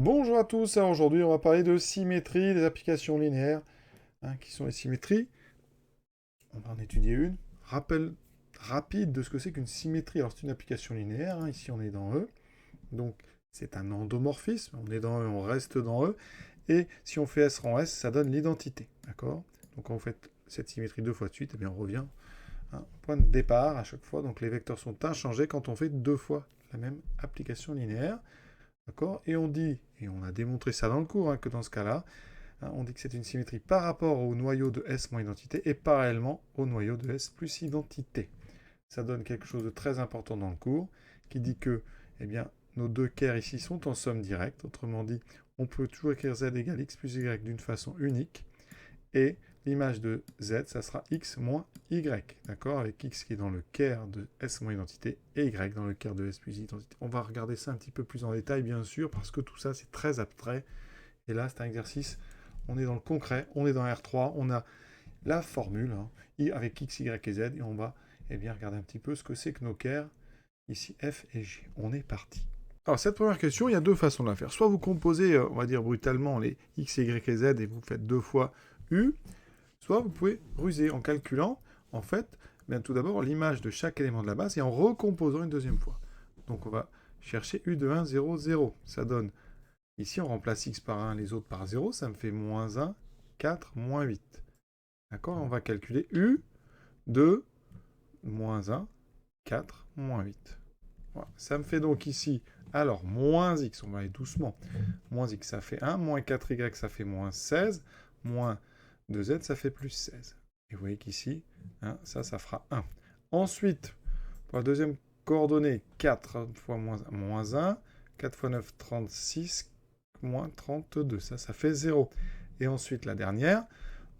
Bonjour à tous, alors aujourd'hui on va parler de symétrie des applications linéaires. Qui sont les symétries? On va en étudier une. Rappel rapide de ce que c'est qu'une symétrie. Alors c'est une application linéaire, ici on est dans E, donc c'est un endomorphisme, on est dans E, on reste dans E, et si on fait S rang S, ça donne l'identité, d'accord? Donc quand on fait cette symétrie deux fois de suite, eh bien on revient au point de départ à chaque fois, donc les vecteurs sont inchangés quand on fait deux fois la même application linéaire. D'accord? Et on dit, et on a démontré ça dans le cours, que dans ce cas-là, on dit que c'est une symétrie par rapport au noyau de S moins identité et parallèlement au noyau de S plus identité. Ça donne quelque chose de très important dans le cours, qui dit que eh bien, nos deux kers ici sont en somme directe. Autrement dit, on peut toujours écrire Z égale X plus Y d'une façon unique. Et l'image de Z, ça sera X moins Y, d'accord? Avec X qui est dans le kern de S moins identité et Y dans le kern de S plus identité. On va regarder ça un petit peu plus en détail, bien sûr, parce que tout ça, c'est très abstrait. Et là, c'est un exercice, on est dans le concret, on est dans R3, on a la formule avec X, Y et Z, et on va bien, regarder un petit peu ce que c'est que nos kers, ici F et G. On est parti. Alors, cette première question, il y a deux façons de la faire. Soit vous composez, on va dire brutalement, les X, Y et Z, et vous faites deux fois U, soit vous pouvez ruser en calculant, en fait, bien, tout d'abord l'image de chaque élément de la base et en recomposant une deuxième fois. Donc on va chercher U de 1, 0, 0. Ça donne, ici on remplace X par 1, les autres par 0, ça me fait moins 1, 4, moins 8. D'accord? On va calculer U de moins 1, 4, moins 8. Voilà. Ça me fait donc ici, alors, moins X, on va aller doucement. Moins X, ça fait 1, moins 4Y, ça fait moins 16, moins 2Z, ça fait plus 16. Et vous voyez qu'ici, ça fera 1. Ensuite, pour la deuxième coordonnée, 4 fois moins 1, 4 fois 9, 36, moins 32. Ça fait 0. Et ensuite, la dernière,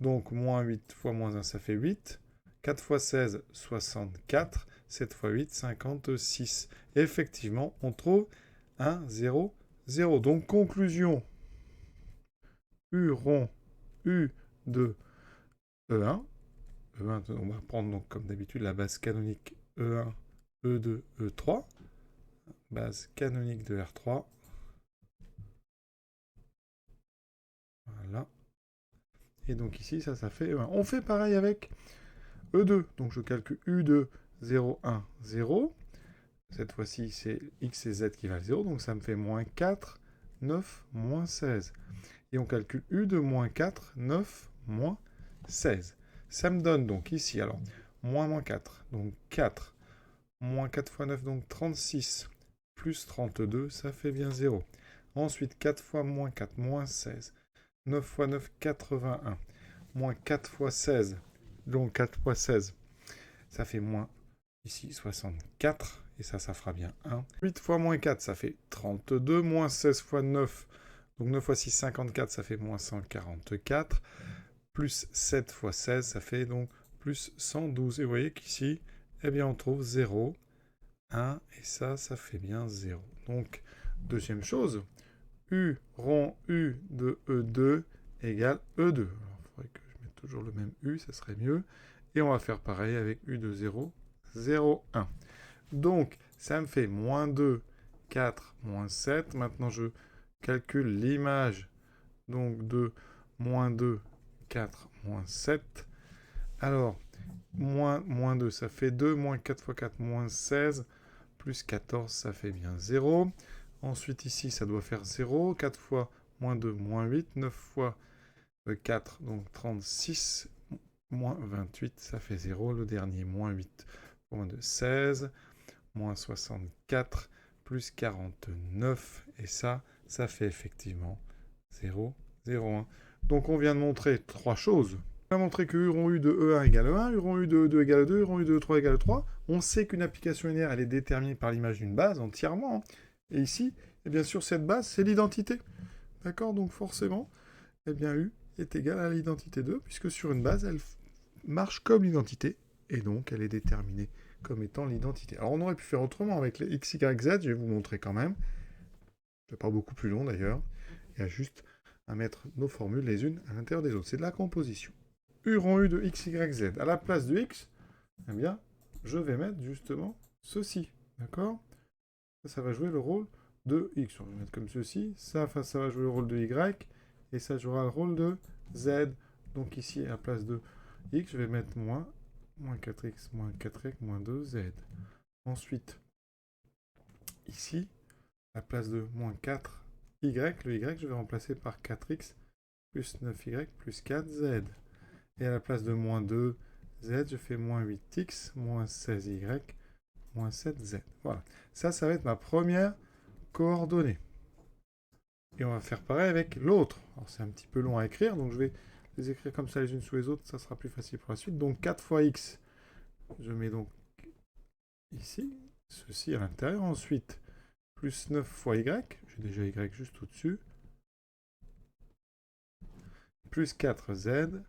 donc moins 8 fois moins 1, ça fait 8. 4 fois 16, 64. 7 fois 8, 56. Et effectivement, on trouve 1, 0, 0. Donc, conclusion, U rond U de E1. E1, on va prendre donc comme d'habitude la base canonique E1, E2, E3. Base canonique de R3. Voilà. Et donc ici, ça fait E1. On fait pareil avec E2. Donc je calcule U de 0, 1, 0. Cette fois-ci, c'est X et Z qui valent 0. Donc ça me fait moins 4, 9, moins 16. Et on calcule U de moins 4, 9, moins 16. Ça me donne donc ici, alors, moins 4. Donc 4. Moins 4 fois 9, donc 36. Plus 32, ça fait bien 0. Ensuite, 4 fois moins 4, moins 16. 9 fois 9, 81. Moins 4 fois 16. Donc 4 fois 16, ça fait moins, ici, 64. Et ça fera bien 1. 8 fois moins 4, ça fait 32. Moins 16 fois 9, donc 9 fois 6, 54, ça fait moins 144. Plus 7 fois 16, ça fait donc plus 112. Et vous voyez qu'ici, eh bien, on trouve 0, 1, et ça fait bien 0. Donc, deuxième chose, U rond U de E2 égale E2. Alors, il faudrait que je mette toujours le même U, ça serait mieux. Et on va faire pareil avec U de 0, 0, 1. Donc, ça me fait moins 2, 4, moins 7. Maintenant, je calcule l'image donc de moins 2, 4, moins 7. Alors, moins 2, ça fait 2, moins 4 fois 4, moins 16, plus 14, ça fait bien 0. Ensuite, ici, ça doit faire 0. 4 fois moins 2, moins 8. 9 fois 4, donc 36, moins 28, ça fait 0. Le dernier, moins 8 fois moins 2, 16, moins 64, plus 49. Et ça fait effectivement 0, 0, 1. Donc, on vient de montrer trois choses. On a montré que U rond U de E1 égale 1, U rond U de E2 égale 2, U rond U de E3 égale 3. On sait qu'une application linéaire, elle est déterminée par l'image d'une base entièrement. Et ici, et bien sûr, cette base, c'est l'identité. D'accord? Donc forcément, eh bien, U est égal à l'identité 2, puisque sur une base, elle marche comme l'identité, et donc elle est déterminée comme étant l'identité. Alors on aurait pu faire autrement avec les X, Y, Z, je vais vous montrer quand même. C'est pas beaucoup plus long d'ailleurs. Il y a juste à mettre nos formules les unes à l'intérieur des autres. C'est de la composition. U rond U de X, Y, Z. À la place de X, eh bien, je vais mettre justement ceci. D'accord? Ça va jouer le rôle de x. On va le mettre comme ceci. Ça va jouer le rôle de y. Et ça jouera le rôle de z. Donc ici, à la place de x, je vais mettre moins 4x, moins 4y, moins 2z. Ensuite, ici, à la place de moins 4y, le y, je vais remplacer par 4x plus 9y plus 4z. Et à la place de moins 2z, je fais moins 8x, moins 16y, moins 7z. Voilà. Ça va être ma première coordonnée. Et on va faire pareil avec l'autre. Alors c'est un petit peu long à écrire, donc je vais les écrire comme ça les unes sous les autres, ça sera plus facile pour la suite. Donc 4 fois x, je mets donc ici, ceci à l'intérieur. Ensuite, plus 9 fois y, j'ai déjà y juste au-dessus. Plus 4z,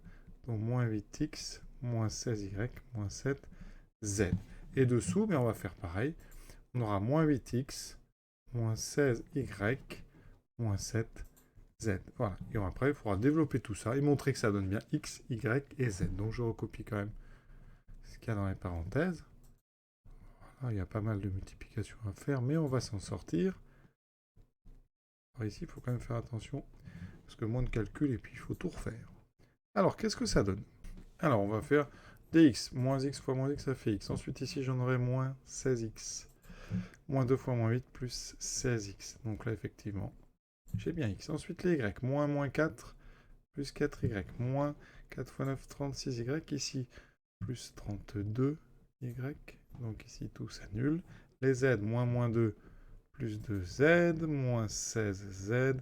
donc moins 8x, moins 16y, moins 7z. Et dessous, on va faire pareil. On aura moins 8x, moins 16y, moins 7z. Voilà. Et après, il faudra développer tout ça et montrer que ça donne bien x, y et z. Donc je recopie quand même ce qu'il y a dans les parenthèses. Voilà, il y a pas mal de multiplications à faire, mais on va s'en sortir. Alors ici, il faut quand même faire attention, parce que moins de calcul, et puis il faut tout refaire. Alors, qu'est-ce que ça donne? Alors, on va faire dx. Moins x fois moins x, ça fait x. Ensuite, ici, j'en aurai moins 16x. Moins 2 fois moins 8, plus 16x. Donc là, effectivement, j'ai bien x. Ensuite, les y. Moins 4, plus 4y. Moins 4 fois 9, 36y. Ici, plus 32y. Donc ici, tout s'annule. Les z, moins 2, plus 2z. Moins 16z.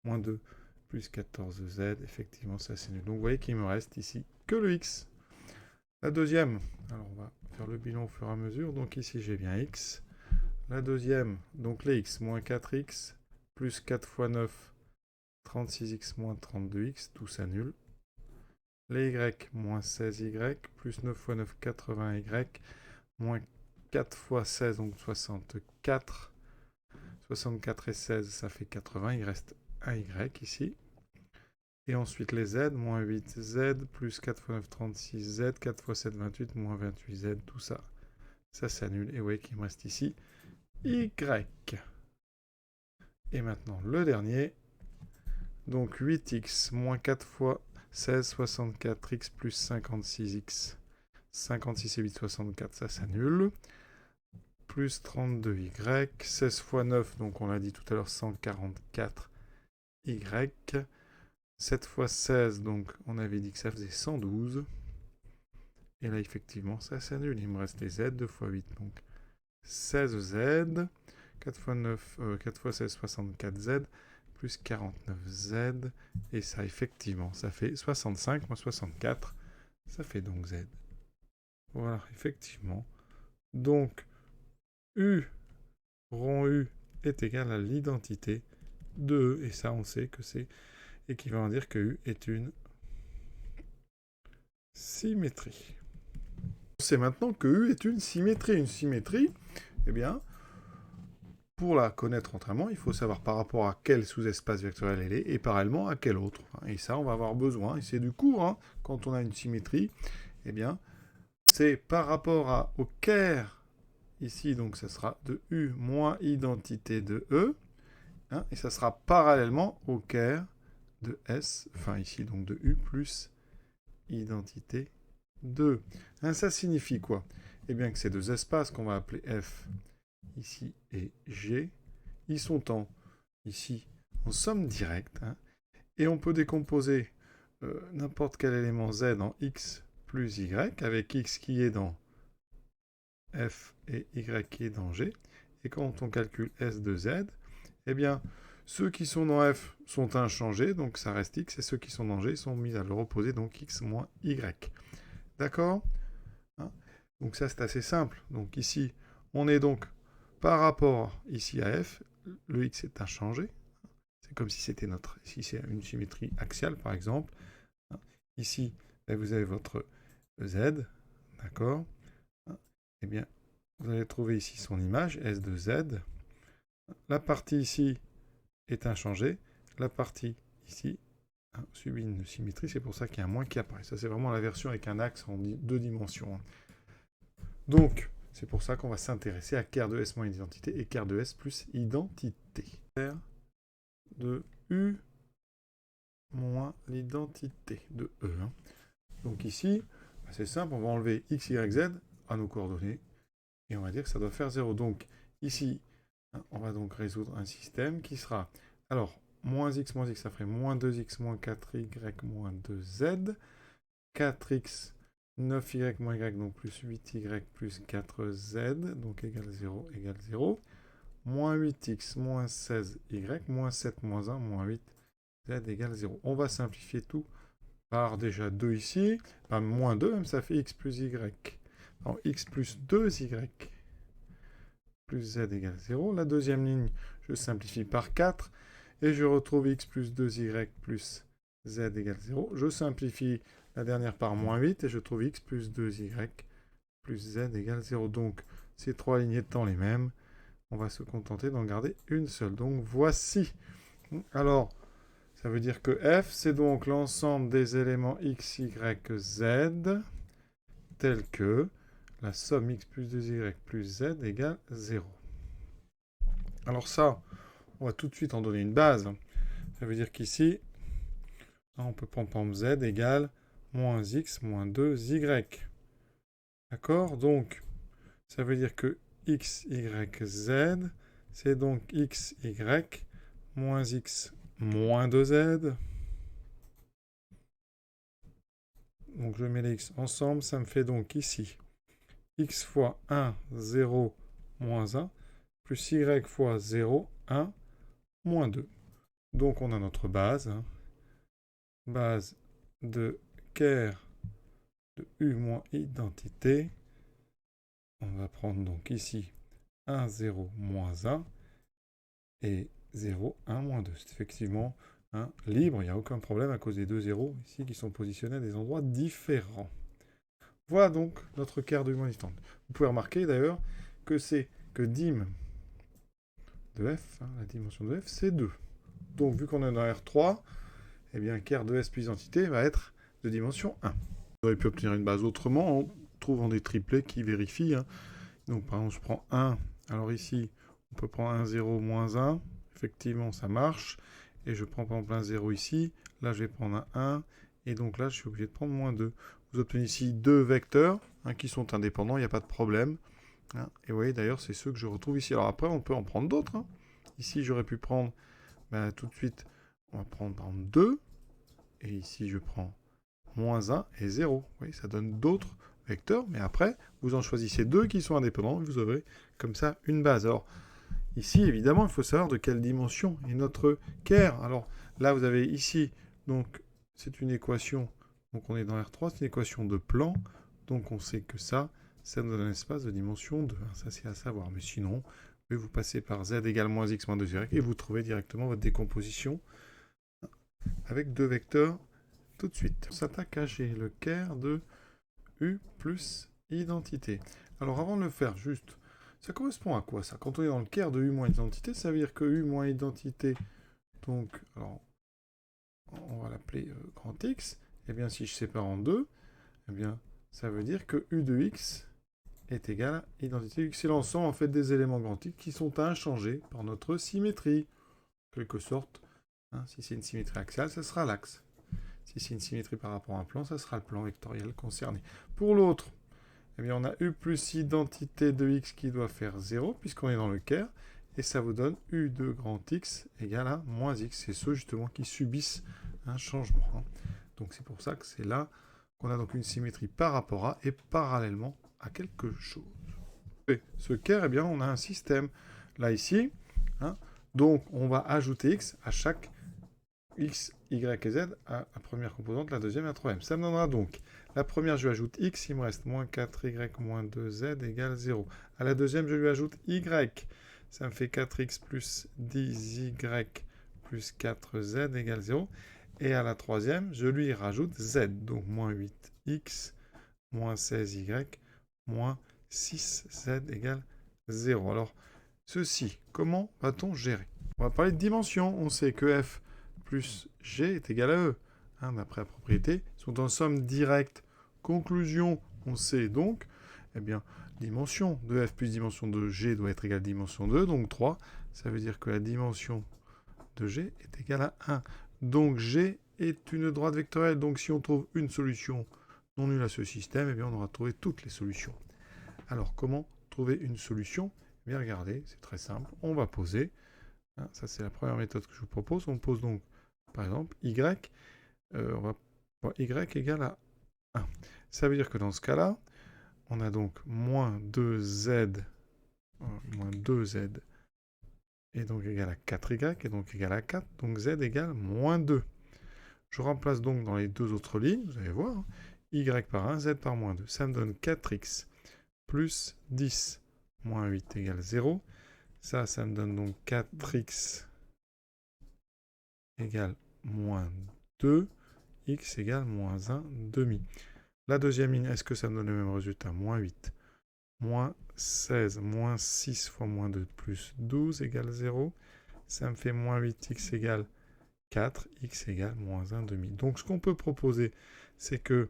Moins 2, plus 14z. Effectivement, ça s'annule. Donc vous voyez qu'il me reste ici que le x. La deuxième, alors on va faire le bilan au fur et à mesure. Donc ici, j'ai bien x. La deuxième, donc les x, moins 4x, plus 4 fois 9, 36x, moins 32x, tout s'annule. Les y, moins 16y, plus 9 fois 9, 80y, moins 4 fois 16, donc 64. 64 et 16, ça fait 80, il reste un y ici. Et ensuite les z, moins 8z, plus 4 fois 9, 36z, 4 fois 7, 28, moins 28z, tout ça, ça s'annule. Et vous voyez qu'il me reste ici y. Et maintenant le dernier, donc 8x, moins 4 fois 16, 64x, plus 56x. 56 et 8, 64, ça s'annule. Plus 32y, 16 fois 9, donc on l'a dit tout à l'heure, 144y. 7 fois 16, donc on avait dit que ça faisait 112. Et là, effectivement, ça s'annule. Il me reste les z, 2 fois 8, donc 16z. 4 fois 9, 4 fois 16, 64z, plus 49z. Et ça, effectivement, ça fait 65 moins 64. Ça fait donc z. Voilà, effectivement. Donc, U, rond U, est égal à l'identité de E. Et ça, on sait que c'est équivalent à dire que U est une symétrie. On sait maintenant que U est une symétrie. Une symétrie, eh bien, pour la connaître entièrement, il faut savoir par rapport à quel sous-espace vectoriel elle est et parallèlement à quel autre. Et ça, on va avoir besoin, et c'est du cours, hein, quand on a une symétrie, eh bien, c'est par rapport au caire, ici, donc ça sera de U moins identité de E, hein, et ça sera parallèlement au caire de S, enfin ici, donc de U plus identité de E. Hein, ça signifie quoi? Eh bien que ces deux espaces qu'on va appeler F ici et G, ils sont ici en somme directe, hein, et on peut décomposer n'importe quel élément Z en X plus Y, avec X qui est dans F et Y qui est dans G, et quand on calcule S de Z, eh bien, ceux qui sont dans F sont inchangés, donc ça reste X, et ceux qui sont dans G sont mis à leur opposé, donc X moins Y. D'accord, hein? Donc ça, c'est assez simple. Donc ici, on est donc par rapport ici à F, le X est inchangé. C'est comme si c'était notre... Ici, c'est une symétrie axiale, par exemple. Ici, vous avez votre Z, d'accord? Eh bien, vous allez trouver ici son image, S de Z. La partie ici est inchangée. La partie ici subit une symétrie. C'est pour ça qu'il y a un moins qui apparaît. Ça, c'est vraiment la version avec un axe en 2 dimensions. Donc, C'est pour ça qu'on va s'intéresser à ker de S moins identité et ker de S plus identité. Ker de U moins l'identité de E. Hein. Donc ici, c'est simple, on va enlever x, y, z à nos coordonnées et on va dire que ça doit faire 0. Donc ici, hein, on va donc résoudre un système qui sera, alors, moins x, ça ferait moins 2x, moins 4y, moins 2z, 4x, 9y, moins y, donc plus 8y, plus 4z, donc égale 0, égale 0, moins 8x, moins 16y, moins 7, moins 1, moins 8, z égale 0. On va simplifier tout par déjà 2 ici, par moins 2, même ça fait x plus y. Alors x plus 2y plus z égale 0. La deuxième ligne, je simplifie par 4, et je retrouve x plus 2y plus z égale 0. Je simplifie la dernière par moins 8, et je trouve x plus 2y plus z égale 0. Donc, ces trois lignes étant les mêmes, on va se contenter d'en garder une seule. Donc, voici. Alors, ça veut dire que f, c'est donc l'ensemble des éléments x, y, z, tels que la somme x plus 2y plus z égale 0. Alors ça, on va tout de suite en donner une base. Ça veut dire qu'ici, on peut prendre par exemple z égale moins x moins 2y. D'accord? Donc, ça veut dire que x, y, z, c'est donc x, y, moins x, moins 2z. Donc, je mets les x ensemble, ça me fait donc ici x fois 1, 0, moins 1, plus y fois 0, 1, moins 2. Donc, on a notre base. Hein. Base de ker de U moins identité. On va prendre donc ici 1, 0, moins 1 et 0, 1, moins 2. C'est effectivement libre, il n'y a aucun problème à cause des deux zéros ici qui sont positionnés à des endroits différents. Voilà donc notre ker de U moins identité. Vous pouvez remarquer d'ailleurs que c'est que dim de f, la dimension de f, c'est 2. Donc vu qu'on est dans R3, eh bien ker de S plus identité va être de dimension 1. Vous auriez pu obtenir une base autrement en trouvant des triplets qui vérifient. Hein. Donc par exemple, je prends 1. Alors ici, on peut prendre 1, 0, moins 1. Effectivement, ça marche. Et je prends par exemple un 0 ici. Là, je vais prendre un 1. Et donc là, je suis obligé de prendre moins 2. Vous obtenez ici deux vecteurs qui sont indépendants, il n'y a pas de problème. Hein. Et vous voyez, d'ailleurs, c'est ceux que je retrouve ici. Alors après, on peut en prendre d'autres. Hein. Ici, j'aurais pu prendre tout de suite, on va prendre par exemple 2. Et ici, je prends moins 1 et 0. Vous voyez, ça donne d'autres vecteurs, mais après, vous en choisissez deux qui sont indépendants, et vous aurez comme ça une base. Alors, ici, évidemment, il faut savoir de quelle dimension est notre ker. Alors, là, vous avez ici, donc, c'est une équation, donc on est dans R3, c'est une équation de plan, donc on sait que ça nous donne un espace de dimension 2. Ça, c'est à savoir, mais sinon, vous passez par z égale moins x moins 2y, et vous trouvez directement votre décomposition avec deux vecteurs tout de suite. On s'attaque à G, le ker de U plus identité. Alors avant de le faire, juste, ça correspond à quoi ça? Quand on est dans le ker de U moins identité, ça veut dire que U moins identité, donc, alors, on va l'appeler grand X, et bien si je sépare en deux, eh bien, ça veut dire que U de X est égal à identité X. C'est l'ensemble en fait des éléments grand X qui sont inchangés par notre symétrie. En quelque sorte, hein, si c'est une symétrie axiale, ça sera l'axe. Si c'est une symétrie par rapport à un plan, ça sera le plan vectoriel concerné. Pour l'autre, eh bien, on a U plus identité de X qui doit faire 0, puisqu'on est dans le ker, et ça vous donne U de grand X égale à moins X. C'est ceux justement qui subissent un changement. Hein. Donc c'est pour ça que c'est là qu'on a donc une symétrie par rapport à et parallèlement à quelque chose. Et ce ker, eh bien, on a un système. Là, ici, hein, donc on va ajouter X à chaque X, Y et Z à la première composante, la deuxième à la troisième. Ça me donnera donc, la première, je lui ajoute X, il me reste moins 4Y moins 2Z égale 0. À la deuxième, je lui ajoute Y. Ça me fait 4X plus 10Y plus 4Z égale 0. Et à la troisième, je lui rajoute Z. Donc moins 8X moins 16Y moins 6Z égale 0. Alors, ceci, comment va-t-on gérer? On va parler de dimension. On sait que F plus G est égal à E. Hein, d'après la propriété, sont en somme directe. Conclusion, on sait donc, eh bien, dimension de f plus dimension de g doit être égale à dimension 2, donc 3. Ça veut dire que la dimension de g est égale à 1. Donc g est une droite vectorielle. Donc si on trouve une solution non nulle à ce système, eh bien on aura trouvé toutes les solutions. Alors comment trouver une solution? Eh bien regardez, c'est très simple. On va poser, hein, ça c'est la première méthode que je vous propose. On pose donc par exemple y, on va y égale à 1. Ça veut dire que dans ce cas-là, on a donc moins 2z, et donc égal à 4y, et donc égal à 4, donc z égale moins 2. Je remplace donc dans les deux autres lignes, vous allez voir, hein, y par 1, z par moins 2. Ça me donne 4x plus 10 moins 8 égale 0. Ça me donne donc 4x égale moins 2, x égale moins 1 demi. La deuxième ligne, est-ce que ça me donne le même résultat? Moins 8, moins 16, moins 6 fois moins 2 plus 12 égale 0. Ça me fait moins 8x égale 4, x égale moins 1 demi. Donc ce qu'on peut proposer, c'est que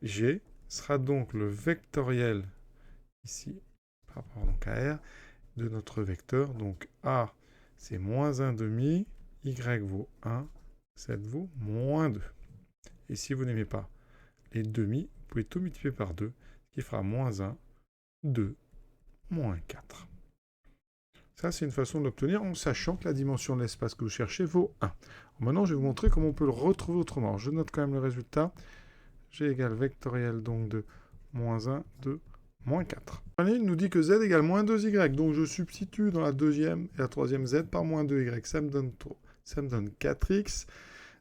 g sera donc le vectoriel, ici, par rapport donc à r, de notre vecteur. Donc a, c'est moins 1 demi, y vaut 1, z vaut moins 2. Et si vous n'aimez pas les demi, vous pouvez tout multiplier par 2, ce qui fera moins 1, 2, moins 4. Ça, c'est une façon d'obtenir en sachant que la dimension de l'espace que vous cherchez vaut 1. Maintenant, je vais vous montrer comment on peut le retrouver autrement. Alors, je note quand même le résultat. G égale vectoriel donc de moins 1, 2, moins 4. La ligne nous dit que z égale moins 2y. Donc, je substitue dans la deuxième et la troisième z par moins 2y. Ça me donne 4x.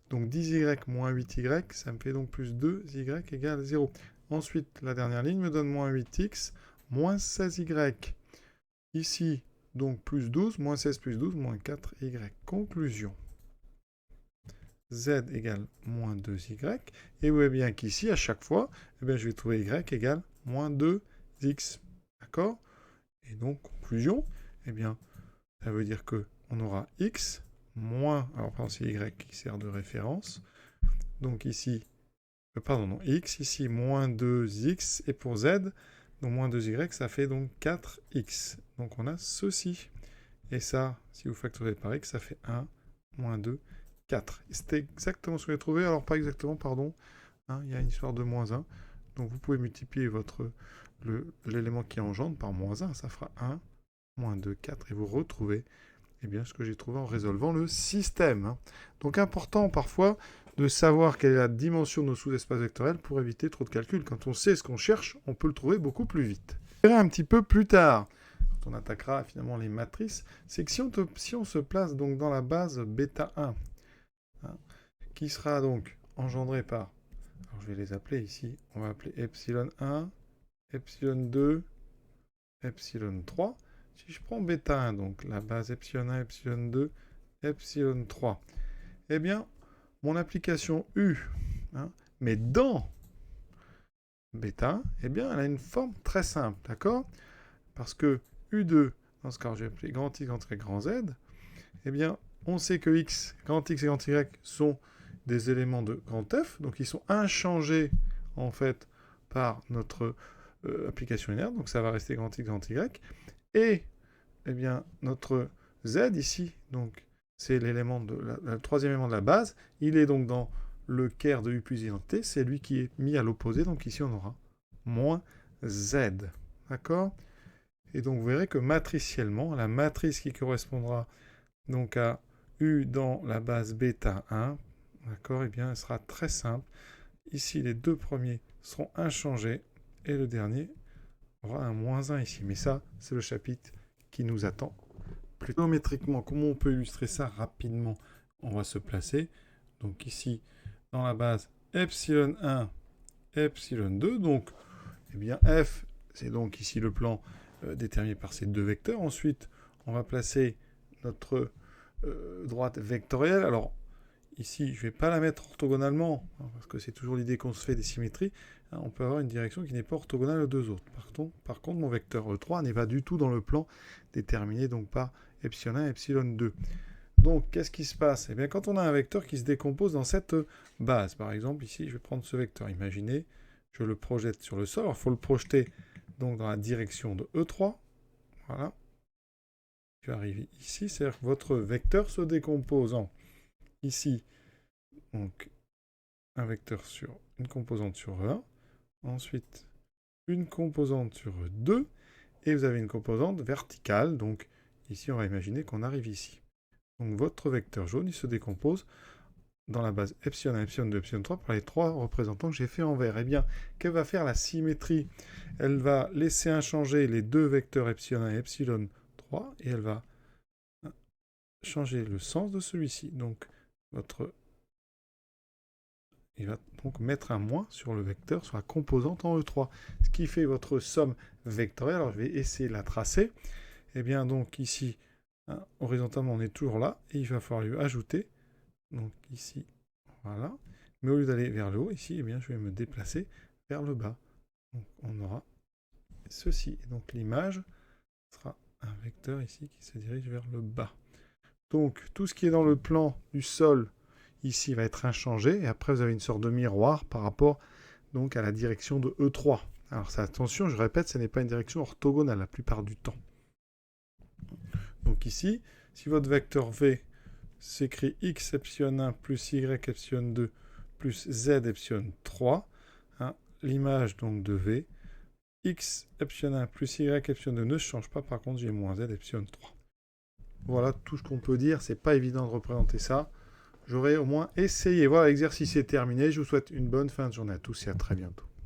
Donc 10y moins 8y, ça me fait donc plus 2y égale 0. Ensuite, la dernière ligne me donne moins 8x, moins 16y. Ici, donc plus 12, moins 16 plus 12, moins 4y. Conclusion. Z égale moins 2y. Et vous voyez bien qu'ici, à chaque fois, eh bien, je vais trouver y égale moins 2x. D'accord? Et donc, conclusion, eh bien, ça veut dire qu'on aura x moins, alors pardon, c'est y qui sert de référence, donc ici, x, ici, moins 2x, et pour z, donc moins 2y, ça fait donc 4x. Donc on a ceci. Et ça, si vous factorisez par x, ça fait 1, moins 2, 4. Et c'était exactement ce que j'ai trouvé, alors pas exactement, pardon, hein, il y a une histoire de moins 1, donc vous pouvez multiplier l'élément qui engendre par moins 1, ça fera 1, moins 2, 4, et vous retrouvez eh bien, ce que j'ai trouvé en résolvant le système. Hein. Donc important parfois de savoir quelle est la dimension de nos sous-espaces vectoriels pour éviter trop de calculs. Quand on sait ce qu'on cherche, on peut le trouver beaucoup plus vite. On verra un petit peu plus tard, quand on attaquera finalement les matrices, c'est que si on se place donc dans la base bêta 1, hein, qui sera donc engendrée par, alors je vais les appeler ici, on va appeler epsilon 1, epsilon 2, epsilon 3, si je prends bêta 1, donc la base epsilon 1, epsilon 2, epsilon 3, eh bien, mon application U, hein, mais dans bêta 1, eh bien, elle a une forme très simple, d'accord? Parce que U2, dans ce cas, je vais appeler grand X, grand Y, grand Z, eh bien, on sait que X, grand X et grand Y sont des éléments de grand F, donc ils sont inchangés, en fait, par notre application linéaire, donc ça va rester grand X, grand Y, et eh bien, notre Z ici, donc c'est l'élément de le troisième élément de la base, il est donc dans le Ker de U plus identité, c'est lui qui est mis à l'opposé, donc ici on aura moins Z. D'accord? Et donc vous verrez que matriciellement, la matrice qui correspondra donc à U dans la base bêta 1, d'accord, eh bien elle sera très simple. Ici les deux premiers seront inchangés et le dernier aura un moins 1 ici. Mais ça, c'est le chapitre qui nous attend. Plus géométriquement, comment on peut illustrer ça rapidement? On va se placer. Donc ici, dans la base epsilon 1, epsilon 2. Donc, eh bien, f, c'est donc ici le plan déterminé par ces deux vecteurs. Ensuite, on va placer notre droite vectorielle. Alors, ici, je ne vais pas la mettre orthogonalement, hein, parce que c'est toujours l'idée qu'on se fait des symétries. Hein, on peut avoir une direction qui n'est pas orthogonale aux deux autres. Par contre, mon vecteur E3 n'est pas du tout dans le plan déterminé donc par epsilon 1 et epsilon 2. Donc, qu'est-ce qui se passe? Eh bien, quand on a un vecteur qui se décompose dans cette base, par exemple, ici, je vais prendre ce vecteur. Imaginez, je le projette sur le sol. Alors, il faut le projeter donc dans la direction de E3. Voilà. Tu arrives ici, c'est-à-dire que votre vecteur se décompose en ici, donc un vecteur sur une composante sur E1, ensuite une composante sur E2, et vous avez une composante verticale, donc ici on va imaginer qu'on arrive ici. Donc votre vecteur jaune, il se décompose dans la base epsilon 1, epsilon 2, epsilon 3 pour les trois représentants que j'ai fait en vert. Eh bien, qu'elle va faire la symétrie? Elle va laisser inchanger les deux vecteurs epsilon 1 et epsilon 3 et elle va changer le sens de celui-ci. Donc, il va donc mettre un moins sur le vecteur, sur la composante en E3. Ce qui fait votre somme vectorielle. Alors, je vais essayer de la tracer. Eh bien, donc ici, horizontalement, on est toujours là. Et il va falloir lui ajouter. Donc ici, voilà. Mais au lieu d'aller vers le haut, ici, eh bien, je vais me déplacer vers le bas. Donc on aura ceci. Et donc l'image sera un vecteur ici qui se dirige vers le bas. Donc tout ce qui est dans le plan du sol, ici, va être inchangé. Et après, vous avez une sorte de miroir par rapport donc, à la direction de E3. Alors attention, je répète, ce n'est pas une direction orthogonale la plupart du temps. Donc ici, si votre vecteur V s'écrit x epsilon 1 plus y epsilon 2 plus z epsilon 3. Hein, l'image donc de V, x epsilon 1 plus y epsilon 2 ne change pas, par contre j'ai moins z epsilon 3. Voilà tout ce qu'on peut dire, c'est pas évident de représenter ça. J'aurais au moins essayé. Voilà, l'exercice est terminé, je vous souhaite une bonne fin de journée à tous et à très bientôt.